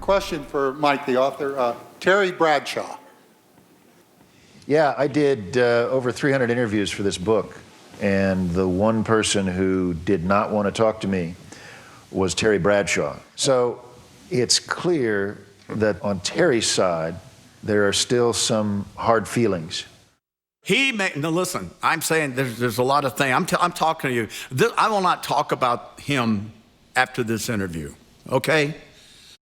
question for Mike, the author. Terry Bradshaw. Yeah, I did over 300 interviews for this book, and the one person who did not want to talk to me was Terry Bradshaw. So it's clear that on Terry's side, there are still some hard feelings. Now listen, I'm saying there's a lot of things. I'm talking to you. I will not talk about him after this interview, okay?